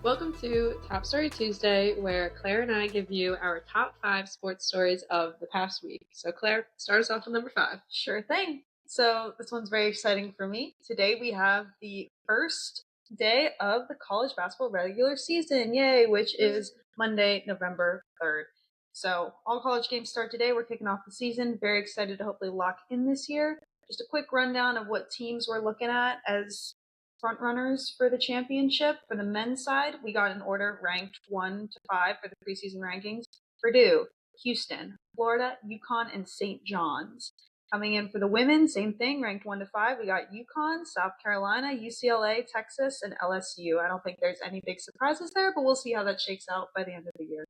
Welcome to Top Story Tuesday, where Claire and I give you our top 5 sports stories of the past week. So Claire, start us off with number 5. Sure thing. So this one's very exciting for me. Today we have the first day of the college basketball regular season, yay, which is Monday, November 3rd. So all college games start today. We're kicking off the season. Very excited to hopefully lock in this year. Just a quick rundown of what teams we're looking at as front runners for the championship. For the men's side, we got an order ranked 1 to 5 for the preseason rankings. Purdue, Houston, Florida, UConn, and St. John's. Coming in for the women, same thing, ranked 1 to 5. We got UConn, South Carolina, UCLA, Texas, and LSU. I don't think there's any big surprises there, but we'll see how that shakes out by the end of the year.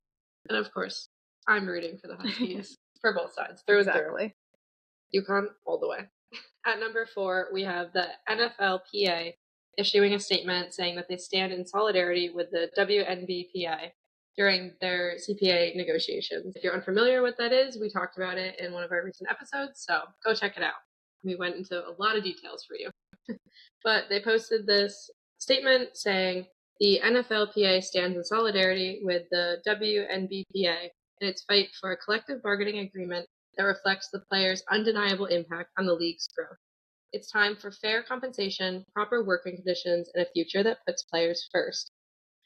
And of course, I'm rooting for the Huskies for both sides, through and through. UConn all the way. At number 4, we have the NFLPA issuing a statement saying that they stand in solidarity with the WNBPA during their CPA negotiations. If you're unfamiliar with what that is, we talked about it in one of our recent episodes, so go check it out. We went into a lot of details for you. But they posted this statement saying the NFLPA stands in solidarity with the WNBPA in its fight for a collective bargaining agreement that reflects the players' undeniable impact on the league's growth. It's time for fair compensation, proper working conditions, and a future that puts players first.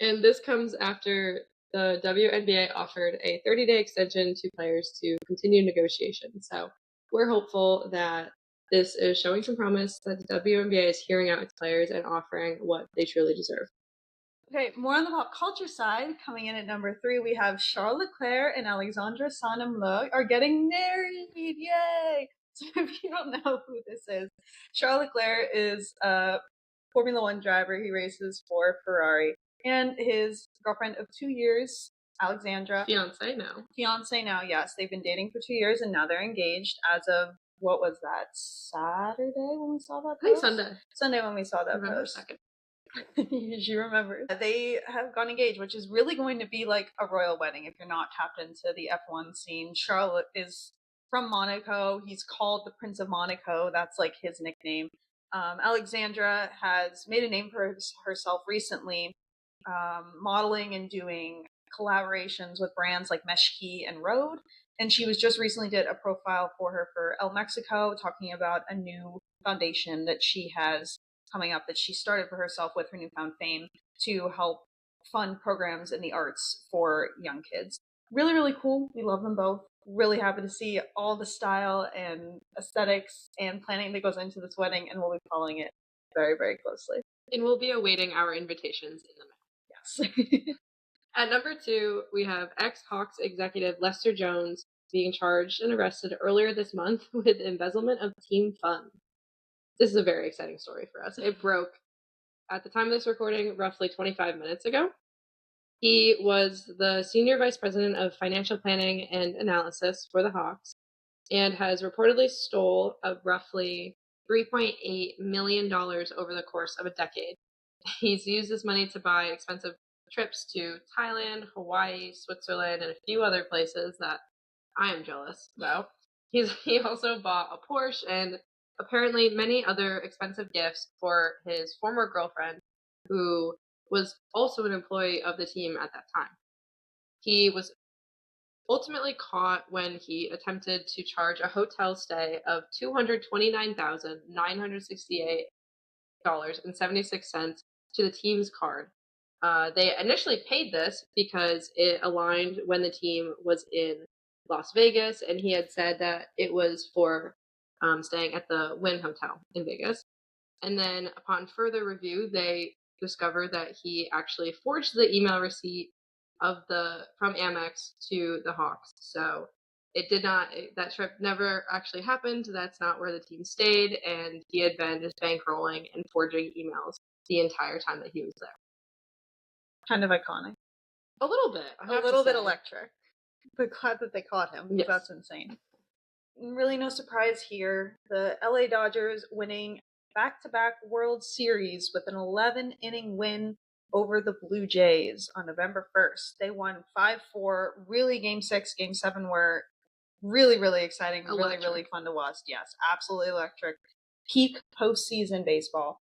And this comes after the WNBA offered a 30-day extension to players to continue negotiations. So we're hopeful that this is showing some promise that the WNBA is hearing out its players and offering what they truly deserve. Okay, more on the pop culture side, coming in at number 3, we have Charles Leclerc and Alexandra Saint-Amour are getting married, yay! So if you don't know who this is, Charles Leclerc is a Formula 1 driver. He races for Ferrari. And his girlfriend of 2 years, Alexandra. Fiancé now, yes. They've been dating for 2 years, and now they're engaged as of, what was that, Saturday when we saw that post? I think Sunday. Sunday when we saw that November post. 2nd. You remember. They have gotten engaged, which is really going to be like a royal wedding if you're not tapped into the F1 scene. Charlotte is from Monaco. He's called the Prince of Monaco. That's like his nickname. Alexandra has made a name for herself recently, modeling and doing collaborations with brands like Meshki and Rode. And she was just recently did a profile for her for El Mexico, talking about a new foundation that she has coming up that she started for herself with her newfound fame to help fund programs in the arts for young kids. Really, really cool. We love them both. Really happy to see all the style and aesthetics and planning that goes into this wedding, and we'll be following it very, very closely. And we'll be awaiting our invitations in the mail. Yes. At number 2, we have ex-Hawks executive Lester Jones being charged and arrested earlier this month with embezzlement of team funds. This is a very exciting story for us. It broke at the time of this recording roughly 25 minutes ago. He was the senior vice president of financial planning and analysis for the Hawks and has reportedly stole roughly $3.8 million over the course of a decade. He's used this money to buy expensive trips to Thailand, Hawaii, Switzerland, and a few other places that I am jealous about. He also bought a Porsche and apparently many other expensive gifts for his former girlfriend, who was also an employee of the team at that time. He was ultimately caught when he attempted to charge a hotel stay of $229,968.76 to the team's card. They initially paid this because it aligned when the team was in Las Vegas, and he had said that it was for staying at the Wynn Hotel in Vegas. And then upon further review, they discovered that he actually forged the email receipt from Amex to the Hawks. So that trip never actually happened. That's not where the team stayed, and he had been just bankrolling and forging emails the entire time that he was there. Kind of iconic. A little bit. A little bit electric. But glad that they caught him. Yes. That's insane. Really no surprise here. The LA Dodgers winning back-to-back World Series with an 11-inning win over the Blue Jays on November 1st. They won 5-4. Really, Game 6, Game 7 were really, really exciting. Electric. Really fun to watch. Yes, absolutely electric. Peak postseason baseball.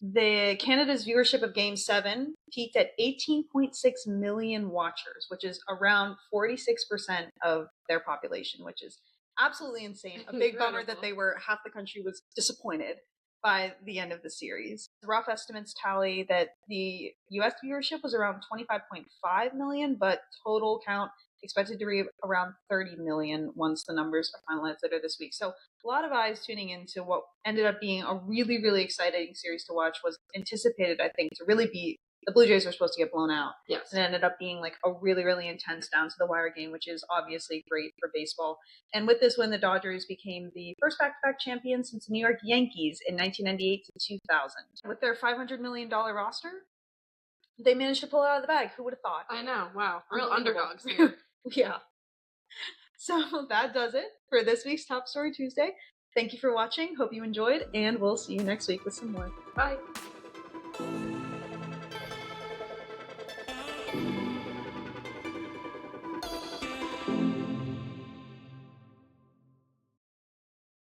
Canada's viewership of Game 7 peaked at 18.6 million watchers, which is around 46% of their population, which is absolutely insane. A big bummer that half the country was disappointed by the end of the series. The rough estimates tally that the US viewership was around 25.5 million, but total count expected to be around 30 million once the numbers are finalized later this week. So a lot of eyes tuning into what ended up being a really, really exciting series to watch. Was anticipated, I think, to really be, the Blue Jays were supposed to get blown out. Yes. And it ended up being like a really, really intense down to the wire game, which is obviously great for baseball. And with this win, the Dodgers became the first back-to-back champions since the New York Yankees in 1998 to 2000. With their $500 million roster, they managed to pull it out of the bag. Who would have thought? I know. Wow. Real underdogs here. Yeah. So that does it for this week's Top Story Tuesday. Thank you for watching. Hope you enjoyed, and we'll see you next week with some more. Bye.